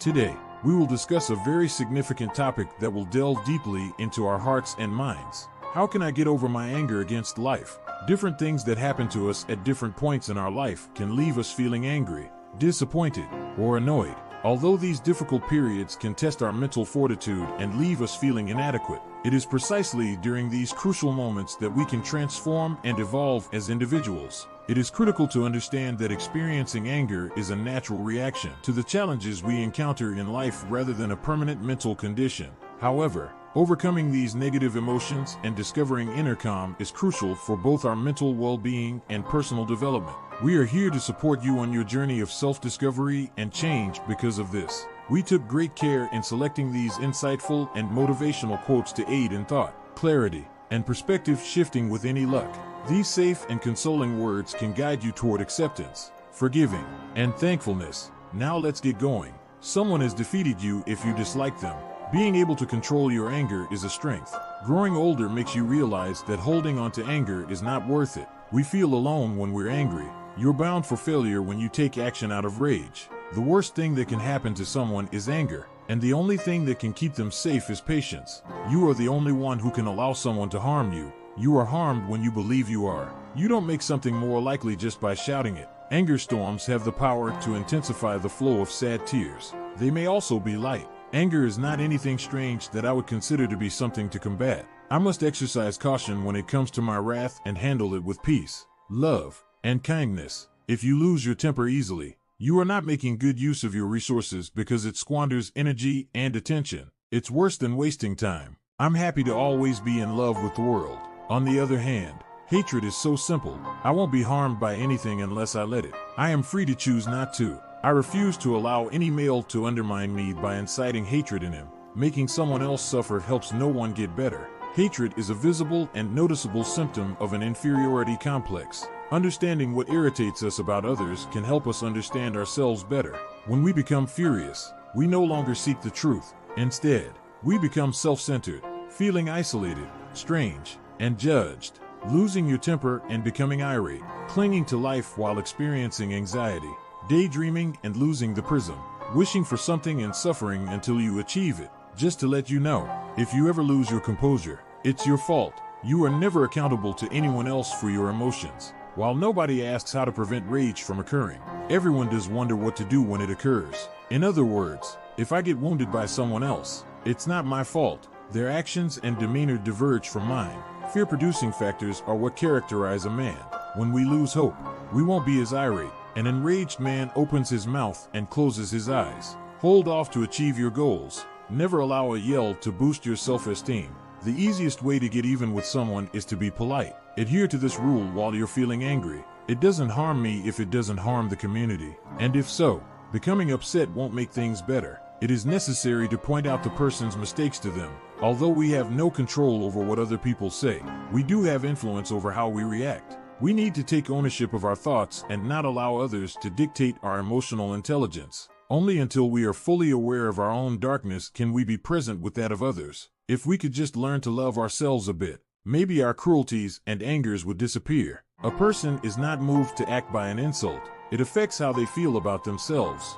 Today, we will discuss a very significant topic that will delve deeply into our hearts and minds. How can I get over my anger against life? Different things that happen to us at different points in our life can leave us feeling angry, disappointed, or annoyed. Although these difficult periods can test our mental fortitude and leave us feeling inadequate, it is precisely during these crucial moments that we can transform and evolve as individuals. It is critical to understand that experiencing anger is a natural reaction to the challenges we encounter in life rather than a permanent mental condition. However, overcoming these negative emotions and discovering inner calm is crucial for both our mental well-being and personal development. We are here to support you on your journey of self-discovery and change. Because of this, we took great care in selecting these insightful and motivational quotes to aid in thought, clarity, and perspective shifting with any luck. These safe and consoling words can guide you toward acceptance, forgiving, and thankfulness. Now let's get going. Someone has defeated you if you dislike them. Being able to control your anger is a strength. Growing older makes you realize that holding on to anger is not worth it. We feel alone when we're angry. You're bound for failure when you take action out of rage. The worst thing that can happen to someone is anger, and the only thing that can keep them safe is patience. You are the only one who can allow someone to harm you. You are harmed when you believe you are. You don't make something more likely just by shouting it. Anger storms have the power to intensify the flow of sad tears. They may also be light. Anger is not anything strange that I would consider to be something to combat. I must exercise caution when it comes to my wrath and handle it with peace, love, and kindness. If you lose your temper easily, you are not making good use of your resources because it squanders energy and attention. It's worse than wasting time. I'm happy to always be in love with the world. On the other hand, hatred is so simple. I won't be harmed by anything unless I let it. I am free to choose not to. I refuse to allow any male to undermine me by inciting hatred in him. Making someone else suffer helps no one get better. Hatred is a visible and noticeable symptom of an inferiority complex. Understanding what irritates us about others can help us understand ourselves better. When we become furious, we no longer seek the truth. Instead, we become self-centered, feeling isolated, strange, and judged. Losing your temper and becoming irate, clinging to life while experiencing anxiety, daydreaming and losing the prism, wishing for something and suffering until you achieve it. Just to let you know, if you ever lose your composure, it's your fault. You are never accountable to anyone else for your emotions. While nobody asks how to prevent rage from occurring, everyone does wonder what to do when it occurs. In other words, if I get wounded by someone else, it's not my fault. Their actions and demeanor diverge from mine. Fear-producing factors are what characterize a man. When we lose hope, we won't be as irate. An enraged man opens his mouth and closes his eyes. Hold off to achieve your goals. Never allow a yell to boost your self-esteem. The easiest way to get even with someone is to be polite. Adhere to this rule while you're feeling angry. It doesn't harm me if it doesn't harm the community. And if so, becoming upset won't make things better. It is necessary to point out the person's mistakes to them. Although we have no control over what other people say, we do have influence over how we react. We need to take ownership of our thoughts and not allow others to dictate our emotional intelligence. Only until we are fully aware of our own darkness can we be present with that of others. If we could just learn to love ourselves a bit, maybe our cruelties and angers would disappear. A person is not moved to act by an insult. It affects how they feel about themselves.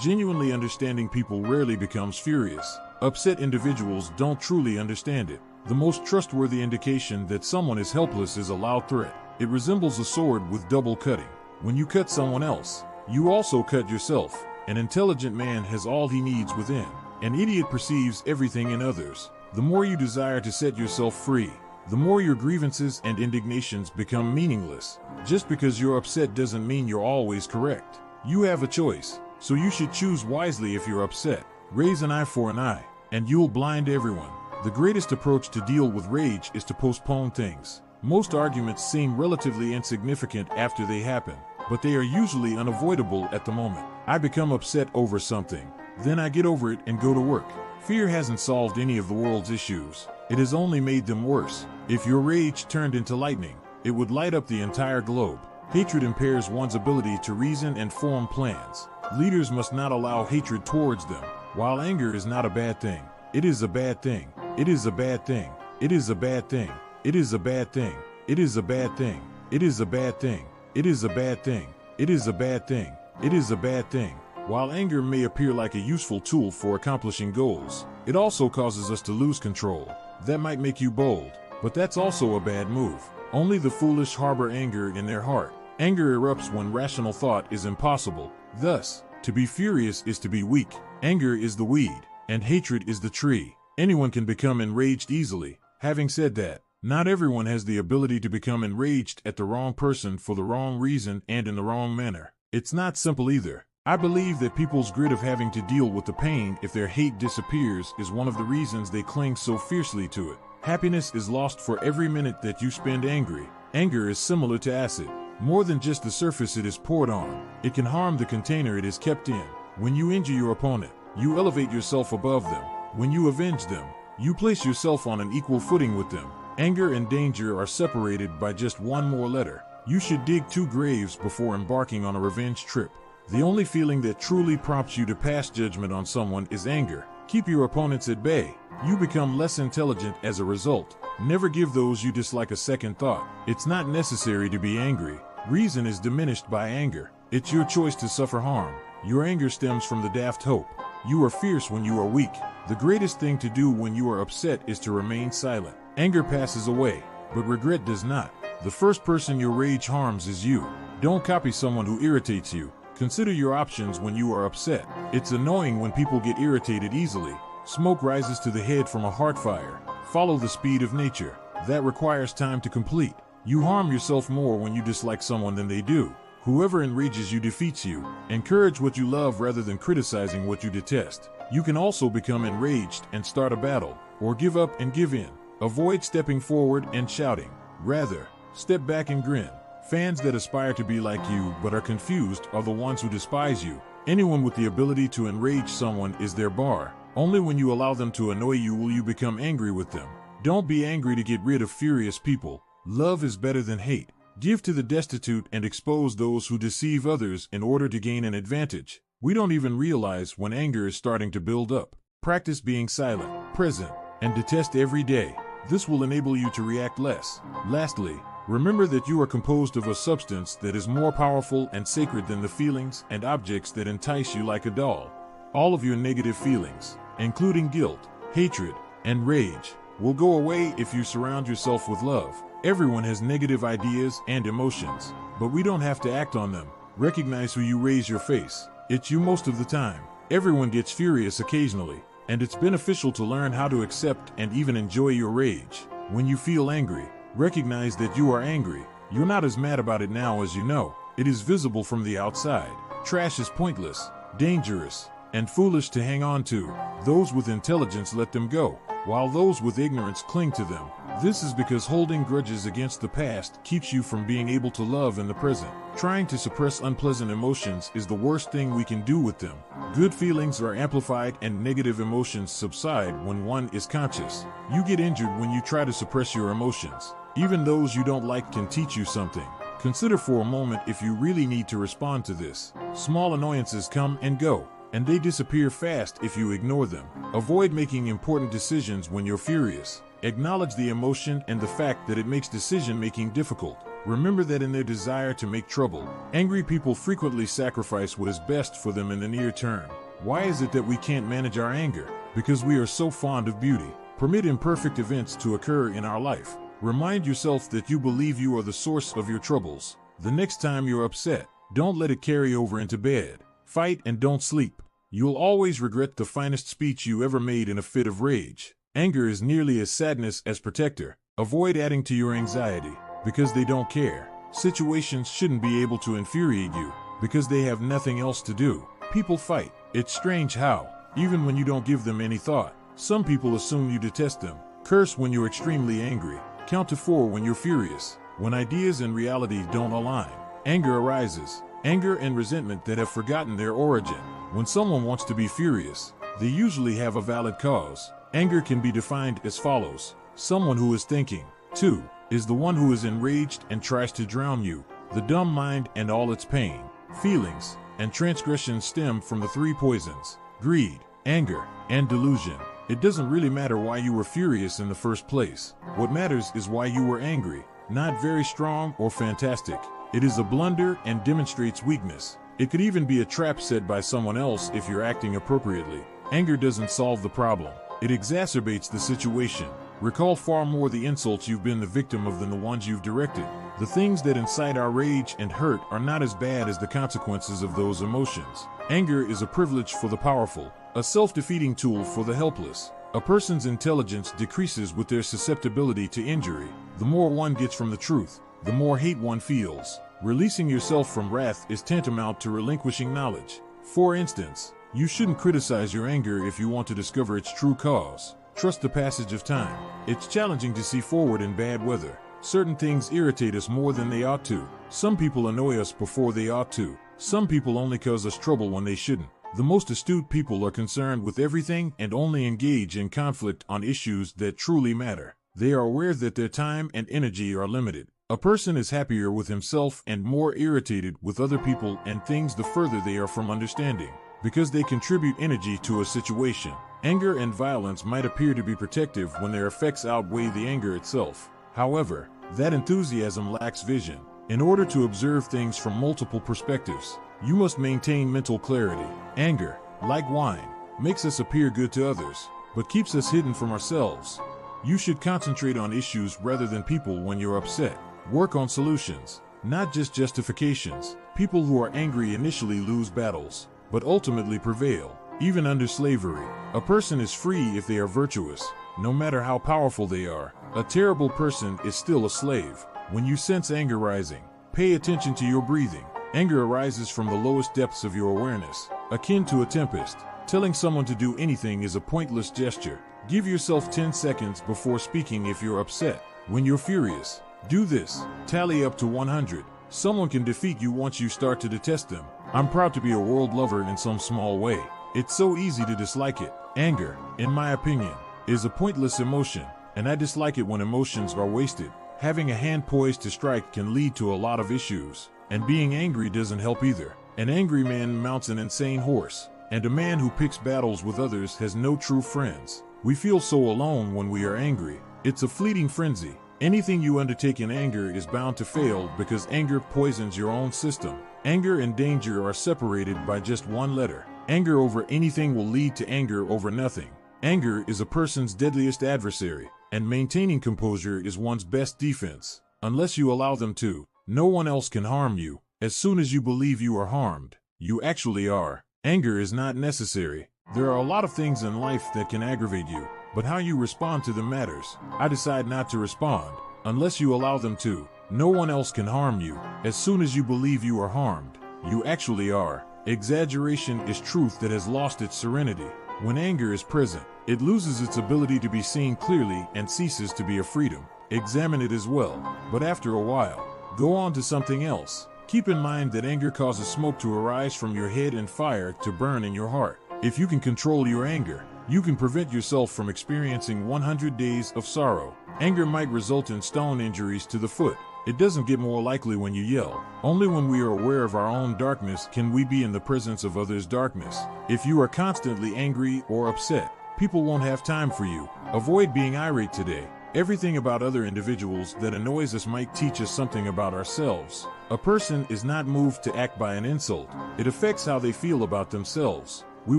Genuinely understanding people rarely becomes furious. Upset individuals don't truly understand it. The most trustworthy indication that someone is helpless is a loud threat. It resembles a sword with double cutting. When you cut someone else, you also cut yourself. An intelligent man has all he needs within. An idiot perceives everything in others. The more you desire to set yourself free, the more your grievances and indignations become meaningless. Just because you're upset doesn't mean you're always correct. You have a choice, so you should choose wisely. If you're upset, raise an eye for an eye, and you'll blind everyone. The greatest approach to deal with rage is to postpone things. Most arguments seem relatively insignificant after they happen, but they are usually unavoidable at the moment. I become upset over something, then I get over it and go to work. Fear hasn't solved any of the world's issues. It has only made them worse. If your rage turned into lightning, it would light up the entire globe. Hatred impairs one's ability to reason and form plans. Leaders must not allow hatred towards them. While anger is not a bad thing, it is a bad thing. It is a bad thing. It is a bad thing. It is a bad thing. It is a bad thing. It is a bad thing. It is a bad thing. It is a bad thing. It is a bad thing. While anger may appear like a useful tool for accomplishing goals, it also causes us to lose control. That might make you bold, but that's also a bad move. Only the foolish harbor anger in their heart. Anger erupts when rational thought is impossible. Thus, to be furious is to be weak. Anger is the weed, and hatred is the tree. Anyone can become enraged easily. Having said that, not everyone has the ability to become enraged at the wrong person for the wrong reason and in the wrong manner. It's not simple either. I believe that people's grit of having to deal with the pain if their hate disappears is one of the reasons they cling so fiercely to it. Happiness is lost for every minute that you spend angry. Anger is similar to acid. More than just the surface it is poured on, it can harm the container it is kept in. When you injure your opponent, you elevate yourself above them. When you avenge them, you place yourself on an equal footing with them. Anger and danger are separated by just one more letter. You should dig 2 graves before embarking on a revenge trip. The only feeling that truly prompts you to pass judgment on someone is anger. Keep your opponents at bay. You become less intelligent as a result. Never give those you dislike a second thought. It's not necessary to be angry. Reason is diminished by anger. It's your choice to suffer harm. Your anger stems from the daft hope. You are fierce when you are weak. The greatest thing to do when you are upset is to remain silent. Anger passes away, but regret does not. The first person your rage harms is you. Don't copy someone who irritates you. Consider your options when you are upset. It's annoying when people get irritated easily. Smoke rises to the head from a heart fire. Follow the speed of nature. That requires time to complete. You harm yourself more when you dislike someone than they do. Whoever enrages you defeats you. Encourage what you love rather than criticizing what you detest. You can also become enraged and start a battle, or give up and give in. Avoid stepping forward and shouting. Rather, step back and grin. Fans that aspire to be like you but are confused are the ones who despise you. Anyone with the ability to enrage someone is their bar. Only when you allow them to annoy you will you become angry with them. Don't be angry to get rid of furious people. Love is better than hate. Give to the destitute and expose those who deceive others in order to gain an advantage. We don't even realize when anger is starting to build up. Practice being silent, present, and detest every day. This will enable you to react less. Lastly, remember that you are composed of a substance that is more powerful and sacred than the feelings and objects that entice you like a doll. All of your negative feelings, including guilt, hatred, and rage, will go away if you surround yourself with love. Everyone has negative ideas and emotions, but we don't have to act on them. Recognize who you raise your face. It's you most of the time. Everyone gets furious occasionally, and it's beneficial to learn how to accept and even enjoy your rage. When you feel angry, recognize that you are angry. You're not as mad about it now as you know. It is visible from the outside. Trash is pointless, dangerous, and foolish to hang on to. Those with intelligence let them go, while those with ignorance cling to them. This is because holding grudges against the past keeps you from being able to love in the present. Trying to suppress unpleasant emotions is the worst thing we can do with them. Good feelings are amplified and negative emotions subside when one is conscious. You get injured when you try to suppress your emotions. Even those you don't like can teach you something. Consider for a moment if you really need to respond to this. Small annoyances come and go, and they disappear fast if you ignore them. Avoid making important decisions when you're furious. Acknowledge the emotion and the fact that it makes decision-making difficult. Remember that in their desire to make trouble, angry people frequently sacrifice what is best for them in the near term. Why is it that we can't manage our anger? Because we are so fond of beauty. Permit imperfect events to occur in our life. Remind yourself that you believe you are the source of your troubles. The next time you're upset, don't let it carry over into bed. Fight and don't sleep. You'll always regret the finest speech you ever made in a fit of rage. Anger is nearly as sadness as protector. Avoid adding to your anxiety, because they don't care. Situations shouldn't be able to infuriate you, because they have nothing else to do. People fight. It's strange how, even when you don't give them any thought, some people assume you detest them. Curse when you're extremely angry. Count to 4 when you're furious. When ideas and reality don't align, anger arises. Anger and resentment that have forgotten their origin. When someone wants to be furious, they usually have a valid cause. Anger can be defined as follows. Someone who is thinking. 2 is the one who is enraged and tries to drown you. The dumb mind and all its pain, feelings, and transgressions stem from the 3 poisons: greed, anger, and delusion. It doesn't really matter why you were furious in the first place. What matters is why you were angry. Not very strong or fantastic. It is a blunder and demonstrates weakness. It could even be a trap set by someone else if you're acting appropriately. Anger doesn't solve the problem. It exacerbates the situation. Recall far more the insults you've been the victim of than the ones you've directed. The things that incite our rage and hurt are not as bad as the consequences of those emotions. Anger is a privilege for the powerful, a self-defeating tool for the helpless. A person's intelligence decreases with their susceptibility to injury. The more one gets from the truth, the more hate one feels. Releasing yourself from wrath is tantamount to relinquishing knowledge. For instance, you shouldn't criticize your anger if you want to discover its true cause. Trust the passage of time. It's challenging to see forward in bad weather. Certain things irritate us more than they ought to. Some people annoy us before they ought to. Some people only cause us trouble when they shouldn't. The most astute people are concerned with everything and only engage in conflict on issues that truly matter. They are aware that their time and energy are limited. A person is happier with himself and more irritated with other people and things the further they are from understanding, because they contribute energy to a situation. Anger and violence might appear to be protective when their effects outweigh the anger itself. However, that enthusiasm lacks vision. In order to observe things from multiple perspectives, you must maintain mental clarity. Anger, like wine, makes us appear good to others, but keeps us hidden from ourselves. You should concentrate on issues rather than people when you're upset. Work on solutions, not just justifications. People who are angry initially lose battles, but ultimately prevail. Even under slavery, a person is free if they are virtuous, no matter how powerful they are. A terrible person is still a slave. When you sense anger rising, pay attention to your breathing. Anger arises from the lowest depths of your awareness, akin to a tempest. Telling someone to do anything is a pointless gesture. Give yourself 10 seconds before speaking if you're upset. When you're furious, do this. Tally up to 100. Someone can defeat you once you start to detest them. I'm proud to be a world lover in some small way. It's so easy to dislike it. Anger, in my opinion, is a pointless emotion, and I dislike it when emotions are wasted. Having a hand poised to strike can lead to a lot of issues, and being angry doesn't help either. An angry man mounts an insane horse, and a man who picks battles with others has no true friends. We feel so alone when we are angry. It's a fleeting frenzy. Anything you undertake in anger is bound to fail because anger poisons your own system. Anger and danger are separated by just one letter. Anger over anything will lead to anger over nothing. Anger is a person's deadliest adversary, and maintaining composure is one's best defense. Unless you allow them to, no one else can harm you. As soon as you believe you are harmed, you actually are. Anger is not necessary. There are a lot of things in life that can aggravate you, but how you respond to them matters. I decide not to respond, unless you allow them to. No one else can harm you. As soon as you believe you are harmed, you actually are. Exaggeration is truth that has lost its serenity. When anger is present, it loses its ability to be seen clearly and ceases to be a freedom. Examine it as well, but after a while, go on to something else. Keep in mind that anger causes smoke to arise from your head and fire to burn in your heart. If you can control your anger, you can prevent yourself from experiencing 100 days of sorrow. Anger might result in stone injuries to the foot. It doesn't get more likely when you yell. Only when we are aware of our own darkness can we be in the presence of others' darkness. If you are constantly angry or upset, people won't have time for you. Avoid being irate today. Everything about other individuals that annoys us might teach us something about ourselves. A person is not moved to act by an insult. It affects how they feel about themselves. We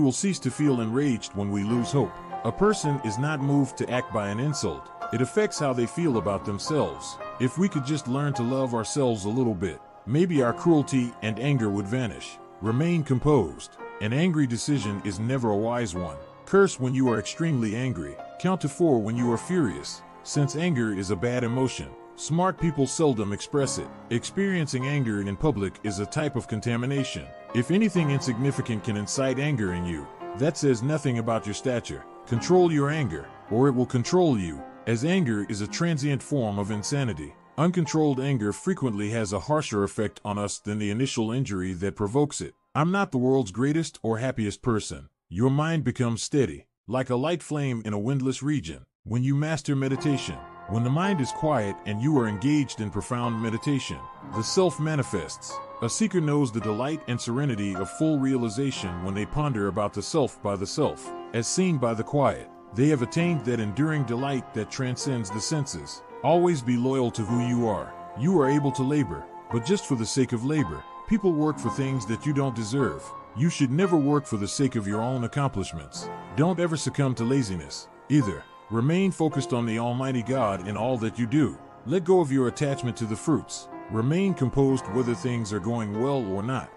will cease to feel enraged when we lose hope. A person is not moved to act by an insult. It affects how they feel about themselves. If we could just learn to love ourselves a little bit, maybe our cruelty and anger would vanish. Remain composed. An angry decision is never a wise one. Curse when you are extremely angry. Count to 4 when you are furious. Since anger is a bad emotion, smart people seldom express it. Experiencing anger in public is a type of contamination. If anything insignificant can incite anger in you, that says nothing about your stature. Control your anger, or it will control you, as anger is a transient form of insanity. Uncontrolled anger frequently has a harsher effect on us than the initial injury that provokes it. I'm not the world's greatest or happiest person. Your mind becomes steady, like a light flame in a windless region, when you master meditation. When the mind is quiet and you are engaged in profound meditation, the self manifests. A seeker knows the delight and serenity of full realization when they ponder about the self by the self, as seen by the quiet. They have attained that enduring delight that transcends the senses. Always be loyal to who you are. You are able to labor, but just for the sake of labor. People work for things that you don't deserve. You should never work for the sake of your own accomplishments. Don't ever succumb to laziness, either. Remain focused on the Almighty God in all that you do. Let go of your attachment to the fruits. Remain composed whether things are going well or not.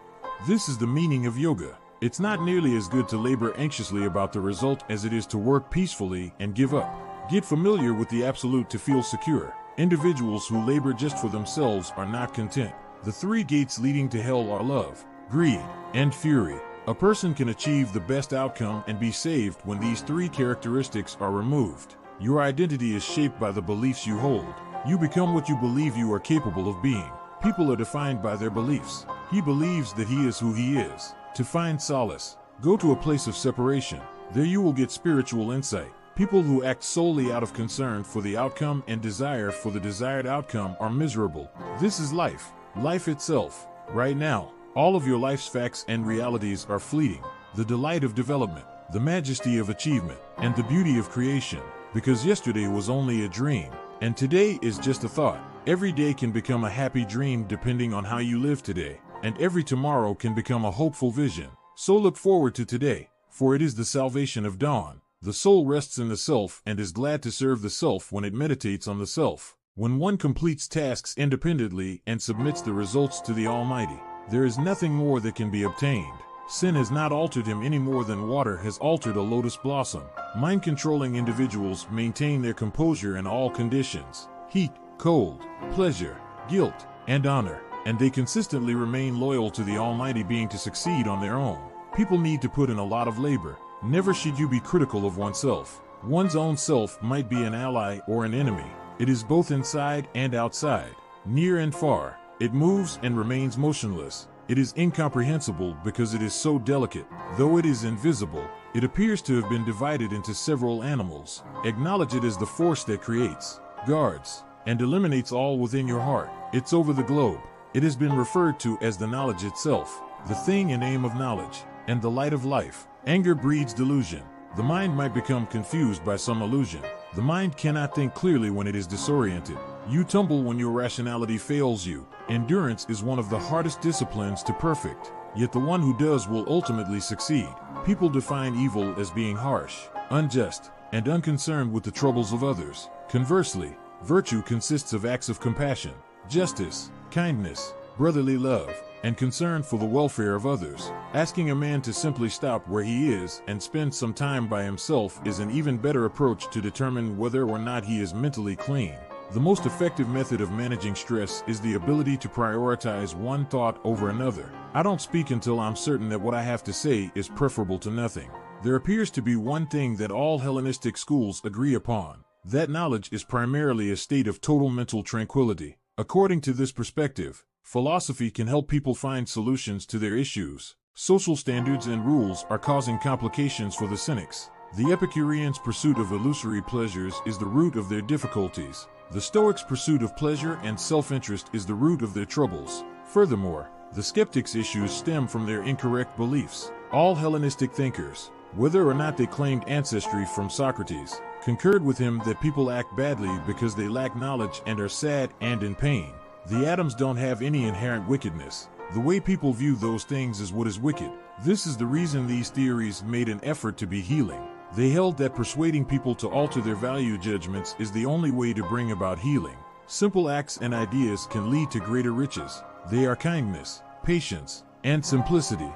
This is the meaning of yoga. It's not nearly as good to labor anxiously about the result as it is to work peacefully and give up. Get familiar with the absolute to feel secure. Individuals who labor just for themselves are not content. The three gates leading to hell are love, greed, and fury. A person can achieve the best outcome and be saved when these three characteristics are removed. Your identity is shaped by the beliefs you hold. You become what you believe you are capable of being. People are defined by their beliefs. He believes that he is who he is. To find solace, go to a place of separation. There you will get spiritual insight. People who act solely out of concern for the outcome and desire for the desired outcome are miserable. This is life. Life itself. Right now, all of your life's facts and realities are fleeting. The delight of development, the majesty of achievement, and the beauty of creation. Because yesterday was only a dream, and today is just a thought. Every day can become a happy dream depending on how you live today, and every tomorrow can become a hopeful vision. So look forward to today, for it is the salvation of dawn. The soul rests in the self and is glad to serve the self when it meditates on the self. When one completes tasks independently and submits the results to the Almighty, there is nothing more that can be obtained. Sin has not altered him any more than water has altered a lotus blossom. Mind-controlling individuals maintain their composure in all conditions: heat, cold, pleasure, guilt, and honor, and they consistently remain loyal to the Almighty being to succeed on their own. People need to put in a lot of labor. Never should you be critical of oneself. One's own self might be an ally or an enemy. It is both inside and outside, near and far. It moves and remains motionless. It is incomprehensible because it is so delicate. Though it is invisible, it appears to have been divided into several animals. Acknowledge it as the force that creates, guards, and eliminates all within your heart. It's over the globe. It has been referred to as the knowledge itself, the thing and aim of knowledge, and the light of life. Anger breeds delusion. The mind might become confused by some illusion. The mind cannot think clearly when it is disoriented. You tumble when your rationality fails you. Endurance is one of the hardest disciplines to perfect, yet the one who does will ultimately succeed. People define evil as being harsh, unjust, and unconcerned with the troubles of others. Conversely, virtue consists of acts of compassion, justice, kindness, brotherly love, and concern for the welfare of others. Asking a man to simply stop where he is and spend some time by himself is an even better approach to determine whether or not he is mentally clean. The most effective method of managing stress is the ability to prioritize one thought over another. I don't speak until I'm certain that what I have to say is preferable to nothing. There appears to be one thing that all Hellenistic schools agree upon. That knowledge is primarily a state of total mental tranquility. According to this perspective, philosophy can help people find solutions to their issues. Social standards and rules are causing complications for the cynics. The Epicureans' pursuit of illusory pleasures is the root of their difficulties. The Stoics' pursuit of pleasure and self-interest is the root of their troubles. Furthermore, the skeptics' issues stem from their incorrect beliefs. All Hellenistic thinkers, whether or not they claimed ancestry from Socrates, concurred with him that people act badly because they lack knowledge and are sad and in pain. The atoms don't have any inherent wickedness. The way people view those things is what is wicked. This is the reason these theories made an effort to be healing. They held that persuading people to alter their value judgments is the only way to bring about healing. Simple acts and ideas can lead to greater riches. They are kindness, patience, and simplicity.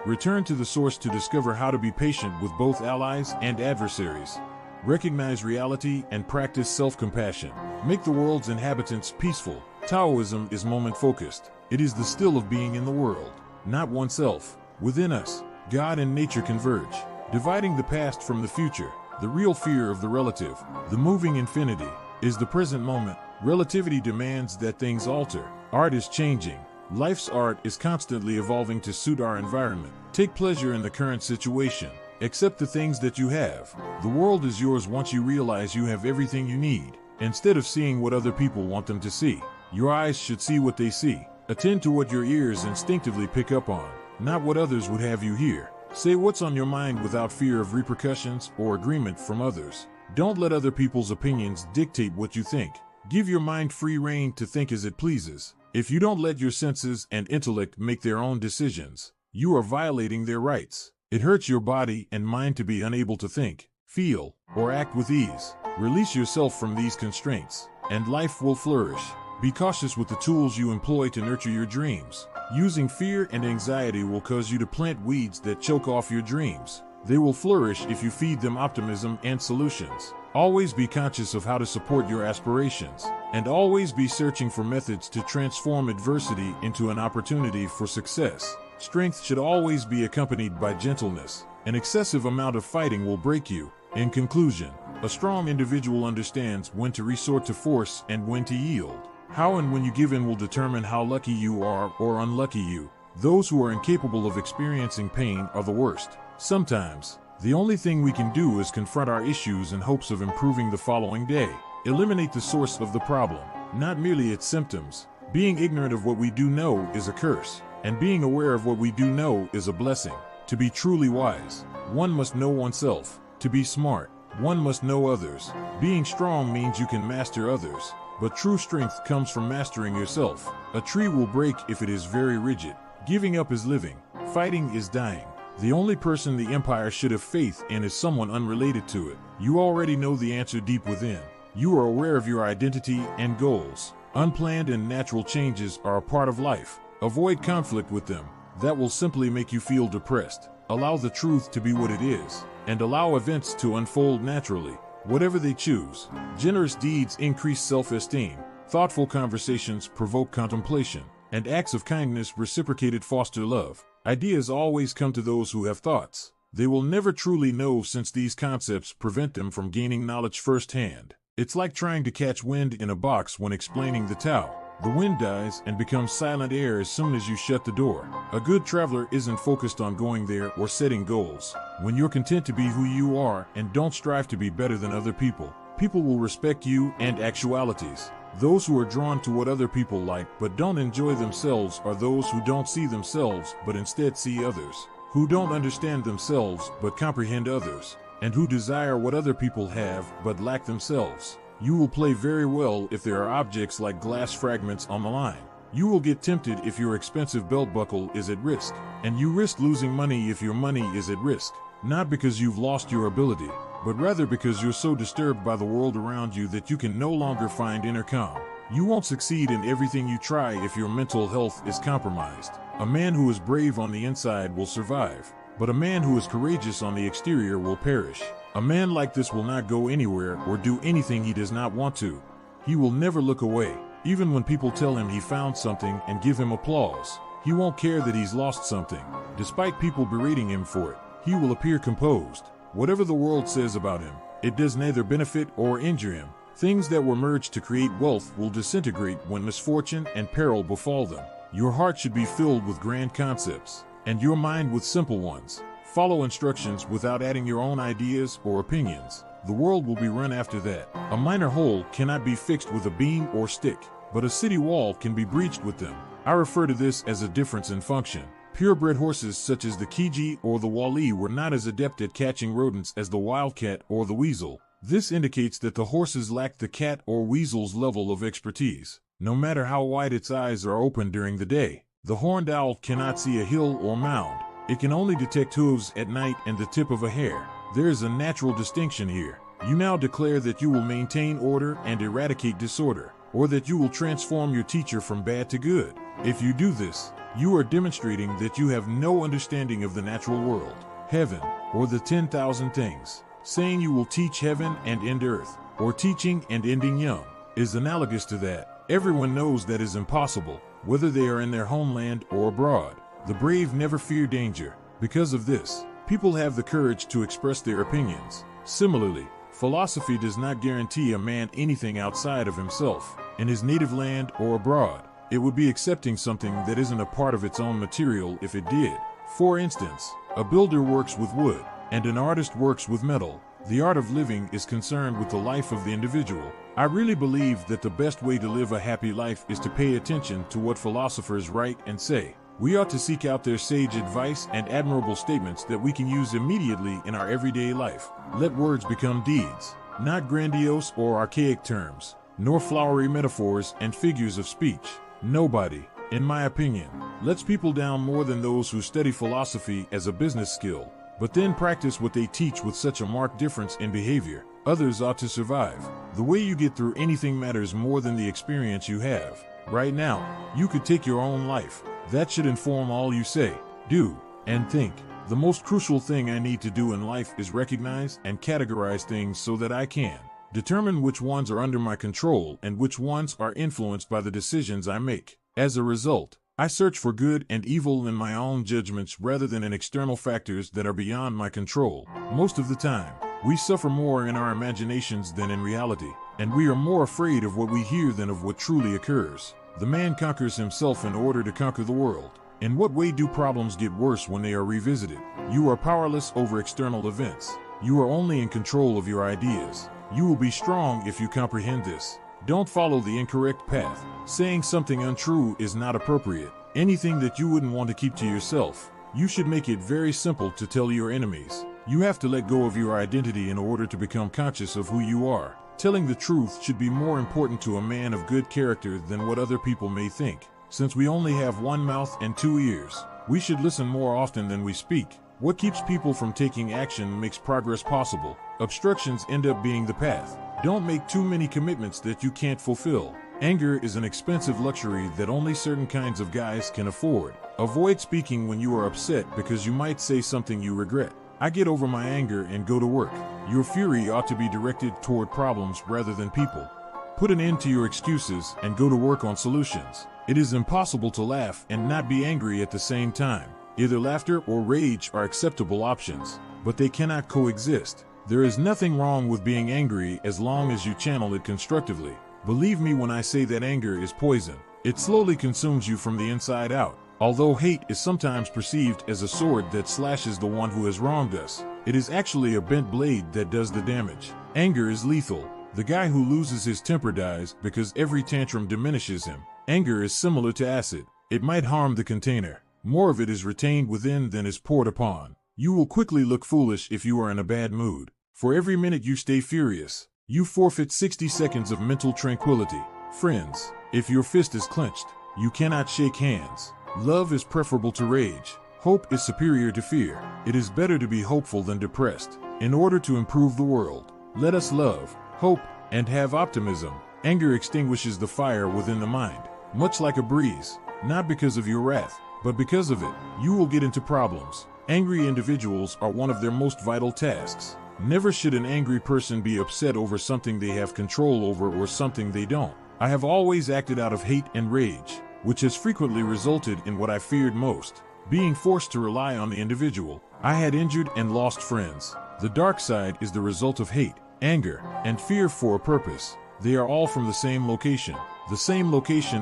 Return to the source to discover how to be patient with both allies and adversaries. Recognize reality and practice self-compassion. Make the world's inhabitants peaceful. Taoism is moment-focused. It is the still of being in the world, not oneself. Within us, God and nature converge, dividing the past from the future. The real fear of the relative, the moving infinity, is the present moment. Relativity demands that things alter. Art is changing. Life's art is constantly evolving to suit our environment. Take pleasure in the current situation. Accept the things that you have. The world is yours once you realize you have everything you need. Instead of seeing what other people want them to see, your eyes should see what they see. Attend to what your ears instinctively pick up on, not what others would have you hear. Say what's on your mind without fear of repercussions or agreement from others. Don't let other people's opinions dictate what you think. Give your mind free rein to think as it pleases. If you don't let your senses and intellect make their own decisions, you are violating their rights. It hurts your body and mind to be unable to think, feel, or act with ease. Release yourself from these constraints, and life will flourish. Be cautious with the tools you employ to nurture your dreams. Using fear and anxiety will cause you to plant weeds that choke off your dreams. They will flourish if you feed them optimism and solutions. Always be conscious of how to support your aspirations, and always be searching for methods to transform adversity into an opportunity for success. Strength should always be accompanied by gentleness. An excessive amount of fighting will break you. In conclusion, a strong individual understands when to resort to force and when to yield. How and when you give in will determine how lucky you are or unlucky you. Those who are incapable of experiencing pain are the worst. Sometimes, the only thing we can do is confront our issues in hopes of improving the following day. Eliminate the source of the problem, not merely its symptoms. Being ignorant of what we do know is a curse, and being aware of what we do know is a blessing. To be truly wise, one must know oneself. To be smart, one must know others. Being strong means you can master others, but true strength comes from mastering yourself. A tree will break if it is very rigid. Giving up is living. Fighting is dying. The only person the empire should have faith in is someone unrelated to it. You already know the answer deep within. You are aware of your identity and goals. Unplanned and natural changes are a part of life. Avoid conflict with them. That will simply make you feel depressed. Allow the truth to be what it is, and allow events to unfold naturally, whatever they choose. Generous deeds increase self-esteem. Thoughtful conversations provoke contemplation, and acts of kindness reciprocated foster love. Ideas always come to those who have thoughts. They will never truly know since these concepts prevent them from gaining knowledge firsthand. It's like trying to catch wind in a box when explaining the Tao. The wind dies and becomes silent air as soon as you shut the door. A good traveler isn't focused on going there or setting goals. When you're content to be who you are and don't strive to be better than other people, people will respect you and actualities. Those who are drawn to what other people like but don't enjoy themselves are those who don't see themselves but instead see others, who don't understand themselves but comprehend others, and who desire what other people have but lack themselves. You will play very well if there are objects like glass fragments on the line. You will get tempted if your expensive belt buckle is at risk, and you risk losing money if your money is at risk, not because you've lost your ability, but rather because you're so disturbed by the world around you that you can no longer find inner calm. You won't succeed in everything you try if your mental health is compromised. A man who is brave on the inside will survive, but a man who is courageous on the exterior will perish. A man like this will not go anywhere or do anything he does not want to. He will never look away, even when people tell him he found something and give him applause. He won't care that he's lost something. Despite people berating him for it, he will appear composed. Whatever the world says about him, it does neither benefit or injure him. Things that were merged to create wealth will disintegrate when misfortune and peril befall them. Your heart should be filled with grand concepts, and your mind with simple ones. Follow instructions without adding your own ideas or opinions. The world will be run after that. A minor hole cannot be fixed with a beam or stick, but a city wall can be breached with them. I refer to this as a difference in function. Purebred horses such as the Kiji or the Wali were not as adept at catching rodents as the wildcat or the weasel. This indicates that the horses lacked the cat or weasel's level of expertise. No matter how wide its eyes are open during the day, the horned owl cannot see a hill or mound. It can only detect hooves at night and the tip of a hair. There is a natural distinction here. You now declare that you will maintain order and eradicate disorder, or that you will transform your teacher from bad to good. If you do this, you are demonstrating that you have no understanding of the natural world, heaven, or the 10,000 things. Saying you will teach heaven and end earth, or teaching and ending young, is analogous to that. Everyone knows that is impossible, whether they are in their homeland or abroad. The brave never fear danger. Because of this, people have the courage to express their opinions. Similarly, philosophy does not guarantee a man anything outside of himself, in his native land or abroad. It would be accepting something that isn't a part of its own material if it did. For instance, a builder works with wood, and an artist works with metal. The art of living is concerned with the life of the individual. I really believe that the best way to live a happy life is to pay attention to what philosophers write and say. We ought to seek out their sage advice and admirable statements that we can use immediately in our everyday life. Let words become deeds, not grandiose or archaic terms, nor flowery metaphors and figures of speech. Nobody, in my opinion, lets people down more than those who study philosophy as a business skill, but then practice what they teach with such a marked difference in behavior. Others ought to survive. The way you get through anything matters more than the experience you have. Right now, you could take your own life. That should inform all you say, do, and think. The most crucial thing I need to do in life is recognize and categorize things so that I can determine which ones are under my control and which ones are influenced by the decisions I make. As a result, I search for good and evil in my own judgments rather than in external factors that are beyond my control. Most of the time, we suffer more in our imaginations than in reality, and we are more afraid of what we hear than of what truly occurs. The man conquers himself in order to conquer the world. In what way do problems get worse when they are revisited? You are powerless over external events. You are only in control of your ideas. You will be strong if you comprehend this. Don't follow the incorrect path. Saying something untrue is not appropriate. Anything that you wouldn't want to keep to yourself, you should make it very simple to tell your enemies. You have to let go of your identity in order to become conscious of who you are. Telling the truth should be more important to a man of good character than what other people may think. Since we only have one mouth and two ears, we should listen more often than we speak. What keeps people from taking action makes progress possible. Obstructions end up being the path. Don't make too many commitments that you can't fulfill. Anger is an expensive luxury that only certain kinds of guys can afford. Avoid speaking when you are upset because you might say something you regret. I get over my anger and go to work. Your fury ought to be directed toward problems rather than people. Put an end to your excuses and go to work on solutions. It is impossible to laugh and not be angry at the same time. Either laughter or rage are acceptable options, but they cannot coexist. There is nothing wrong with being angry as long as you channel it constructively. Believe me when I say that anger is poison. It slowly consumes you from the inside out. Although hate is sometimes perceived as a sword that slashes the one who has wronged us, it is actually a bent blade that does the damage. Anger is lethal. The guy who loses his temper dies because every tantrum diminishes him. Anger is similar to acid. It might harm the container. More of it is retained within than is poured upon. You will quickly look foolish if you are in a bad mood. For every minute you stay furious, you forfeit 60 seconds of mental tranquility. Friends, if your fist is clenched, you cannot shake hands. Love is preferable to rage. Hope is superior to fear. It is better to be hopeful than depressed. In order to improve the world, let us love, hope, and have optimism. Anger extinguishes the fire within the mind, much like a breeze. Not because of your wrath, but because of it, you will get into problems. Angry individuals are one of their most vital tasks. Never should an angry person be upset over something they have control over or something they don't. I have always acted out of hate and rage, which has frequently resulted in what I feared most, being forced to rely on the individual. I had injured and lost friends. The dark side is the result of hate, anger, and fear for a purpose. They are all from the same location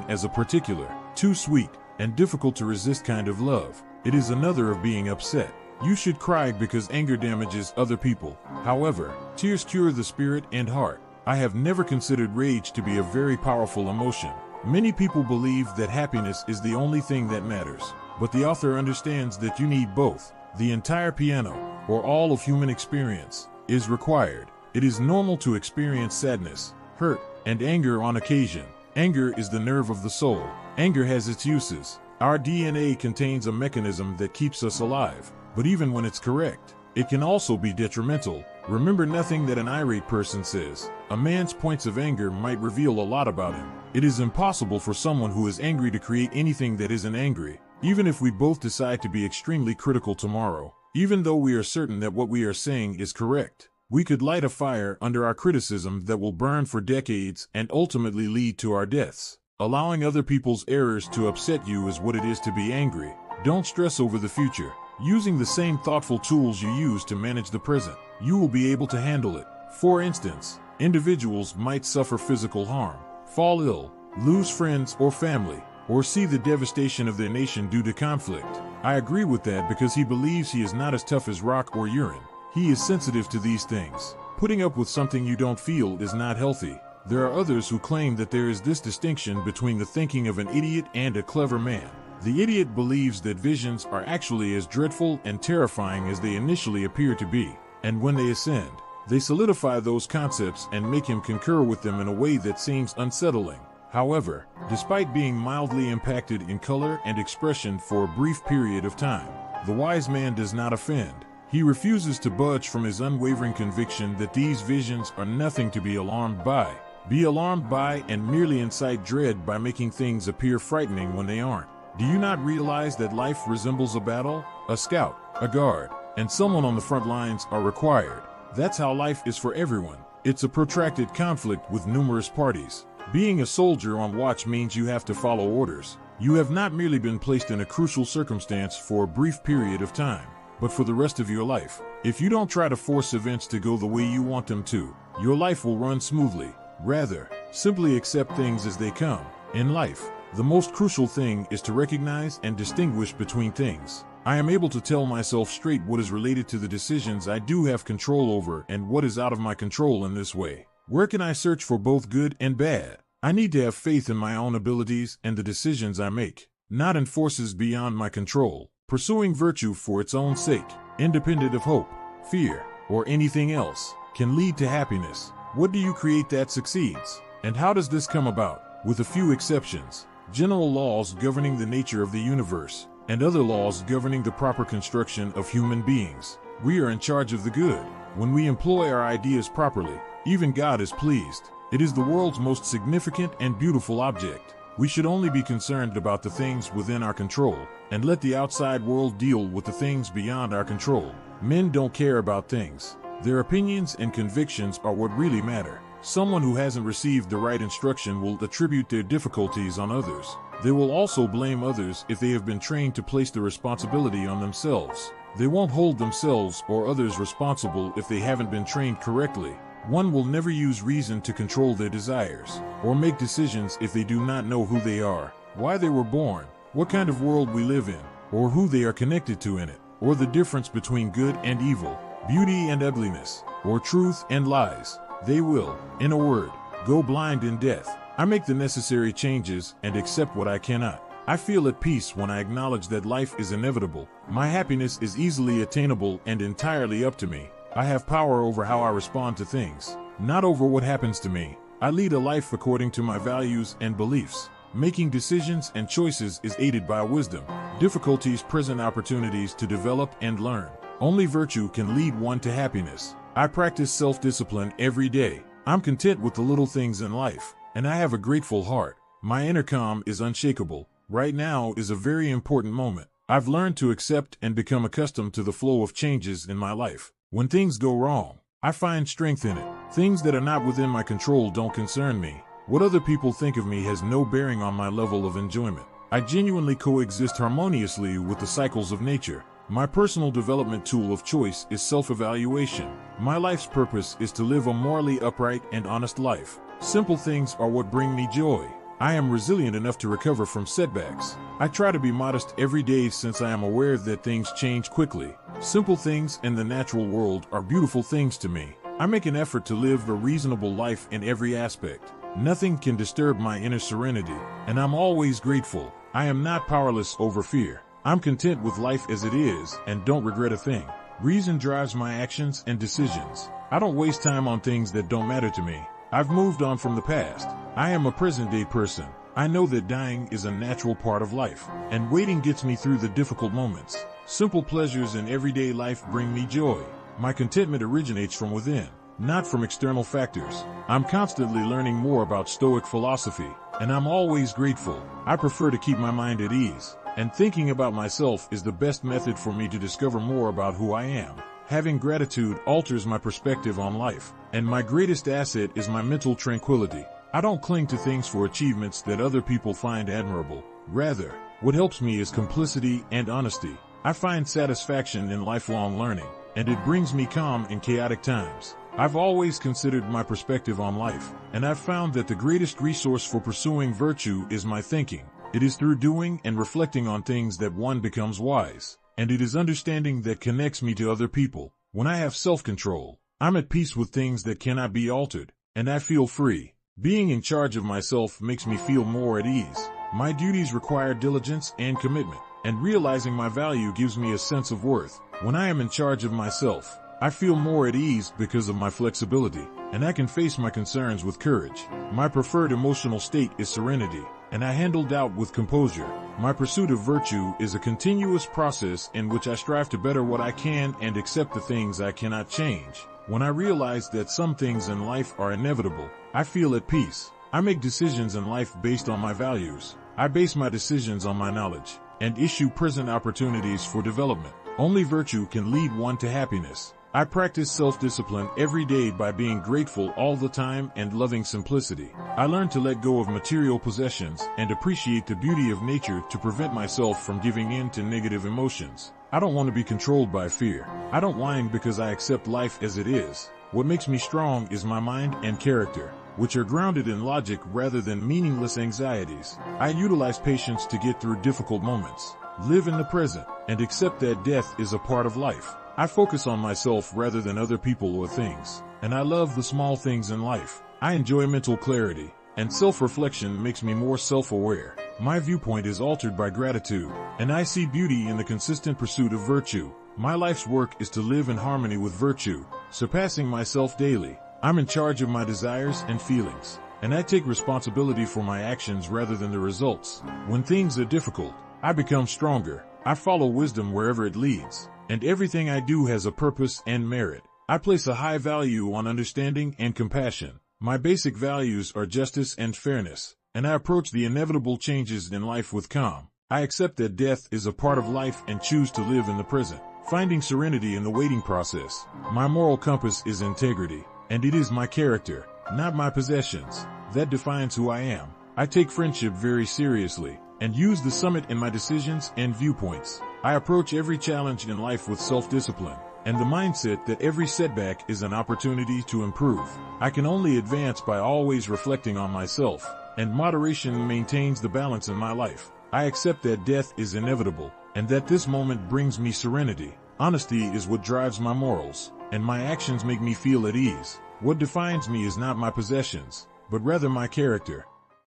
as a particular, too sweet, and difficult to resist kind of love. It is another of being upset. You should cry because anger damages other people. However, tears cure the spirit and heart. I have never considered rage to be a very powerful emotion. Many people believe that happiness is the only thing that matters, but the author understands that you need both. The entire piano, or all of human experience, is required. It is normal to experience sadness, hurt, and anger on occasion. Anger is the nerve of the soul. Anger has its uses. Our DNA contains a mechanism that keeps us alive, but even when it's correct, it can also be detrimental. Remember nothing that an irate person says. A man's points of anger might reveal a lot about him. It is impossible for someone who is angry to create anything that isn't angry. Even if we both decide to be extremely critical tomorrow, even though we are certain that what we are saying is correct, we could light a fire under our criticism that will burn for decades and ultimately lead to our deaths. Allowing other people's errors to upset you is what it is to be angry. Don't stress over the future. Using the same thoughtful tools you use to manage the present, you will be able to handle it. For instance, individuals might suffer physical harm, fall ill, lose friends or family, or see the devastation of their nation due to conflict. I agree with that because he believes he is not as tough as rock or urine. He is sensitive to these things. Putting up with something you don't feel is not healthy. There are others who claim that there is this distinction between the thinking of an idiot and a clever man. The idiot believes that visions are actually as dreadful and terrifying as they initially appear to be, and when they ascend, they solidify those concepts and make him concur with them in a way that seems unsettling. However, despite being mildly impacted in color and expression for a brief period of time, the wise man does not offend. He refuses to budge from his unwavering conviction that these visions are nothing to be alarmed by. Be alarmed by and merely incite dread by making things appear frightening when they aren't. Do you not realize that life resembles a battle? A scout, a guard, and someone on the front lines are required. That's how life is for everyone. It's a protracted conflict with numerous parties. Being a soldier on watch means you have to follow orders. You have not merely been placed in a crucial circumstance for a brief period of time, but for the rest of your life. If you don't try to force events to go the way you want them to, your life will run smoothly. Rather, simply accept things as they come. In life, the most crucial thing is to recognize and distinguish between things. I am able to tell myself straight what is related to the decisions I do have control over and what is out of my control in this way. Where can I search for both good and bad? I need to have faith in my own abilities and the decisions I make, not in forces beyond my control. Pursuing virtue for its own sake, independent of hope, fear, or anything else, can lead to happiness. What do you create that succeeds? And how does this come about? With a few exceptions, general laws governing the nature of the universe, and other laws governing the proper construction of human beings, we are in charge of the good. When we employ our ideas properly, even God is pleased. It is the world's most significant and beautiful object. We should only be concerned about the things within our control, and let the outside world deal with the things beyond our control. Men don't care about things. Their opinions and convictions are what really matter. Someone who hasn't received the right instruction will attribute their difficulties on others. They will also blame others if they have been trained to place the responsibility on themselves. They won't hold themselves or others responsible if they haven't been trained correctly. One will never use reason to control their desires, or make decisions if they do not know who they are, why they were born, what kind of world we live in, or who they are connected to in it, or the difference between good and evil, beauty and ugliness, or truth and lies. They will, in a word, go blind in death. I make the necessary changes and accept what I cannot. I feel at peace when I acknowledge that life is inevitable. My happiness is easily attainable and entirely up to me. I have power over how I respond to things, not over what happens to me. I lead a life according to my values and beliefs. Making decisions and choices is aided by wisdom. Difficulties present opportunities to develop and learn. Only virtue can lead one to happiness. I practice self-discipline every day. I'm content with the little things in life, and I have a grateful heart. My inner calm is unshakable. Right now is a very important moment. I've learned to accept and become accustomed to the flow of changes in my life. When things go wrong, I find strength in it. Things that are not within my control don't concern me. What other people think of me has no bearing on my level of enjoyment. I genuinely coexist harmoniously with the cycles of nature. My personal development tool of choice is self-evaluation. My life's purpose is to live a morally upright and honest life. Simple things are what bring me joy. I am resilient enough to recover from setbacks. I try to be modest every day since I am aware that things change quickly. Simple things in the natural world are beautiful things to me. I make an effort to live a reasonable life in every aspect. Nothing can disturb my inner serenity, and I'm always grateful. I am not powerless over fear. I'm content with life as it is and don't regret a thing. Reason drives my actions and decisions. I don't waste time on things that don't matter to me. I've moved on from the past. I am a present-day person. I know that dying is a natural part of life, and waiting gets me through the difficult moments. Simple pleasures in everyday life bring me joy. My contentment originates from within, not from external factors. I'm constantly learning more about Stoic philosophy, and I'm always grateful. I prefer to keep my mind at ease, and thinking about myself is the best method for me to discover more about who I am. Having gratitude alters my perspective on life, and my greatest asset is my mental tranquility. I don't cling to things for achievements that other people find admirable. Rather, what helps me is simplicity and honesty. I find satisfaction in lifelong learning, and it brings me calm in chaotic times. I've always considered my perspective on life, and I've found that the greatest resource for pursuing virtue is my thinking. It is through doing and reflecting on things that one becomes wise, and it is understanding that connects me to other people. When I have self-control, I'm at peace with things that cannot be altered, and I feel free. Being in charge of myself makes me feel more at ease. My duties require diligence and commitment, and realizing my value gives me a sense of worth. When I am in charge of myself, I feel more at ease because of my flexibility, and I can face my concerns with courage. My preferred emotional state is serenity, and I handle doubt with composure. My pursuit of virtue is a continuous process in which I strive to better what I can and accept the things I cannot change. When I realize that some things in life are inevitable, I feel at peace. I make decisions in life based on my values. I base my decisions on my knowledge, and issue present opportunities for development. Only virtue can lead one to happiness. I practice self-discipline every day by being grateful all the time and loving simplicity. I learn to let go of material possessions and appreciate the beauty of nature to prevent myself from giving in to negative emotions. I don't want to be controlled by fear. I don't whine because I accept life as it is. What makes me strong is my mind and character, which are grounded in logic rather than meaningless anxieties. I utilize patience to get through difficult moments, live in the present, and accept that death is a part of life. I focus on myself rather than other people or things, and I love the small things in life. I enjoy mental clarity, and self-reflection makes me more self-aware. My viewpoint is altered by gratitude, and I see beauty in the consistent pursuit of virtue. My life's work is to live in harmony with virtue, surpassing myself daily. I'm in charge of my desires and feelings, and I take responsibility for my actions rather than the results. When things are difficult, I become stronger. I follow wisdom wherever it leads, and everything I do has a purpose and merit. I place a high value on understanding and compassion. My basic values are justice and fairness, and I approach the inevitable changes in life with calm. I accept that death is a part of life and choose to live in the present, finding serenity in the waiting process. My moral compass is integrity, and it is my character, not my possessions, that defines who I am. I take friendship very seriously, and use the summit in my decisions and viewpoints. I approach every challenge in life with self-discipline, and the mindset that every setback is an opportunity to improve. I can only advance by always reflecting on myself, and moderation maintains the balance in my life. I accept that death is inevitable, and that this moment brings me serenity. Honesty is what drives my morals, and my actions make me feel at ease. What defines me is not my possessions, but rather my character.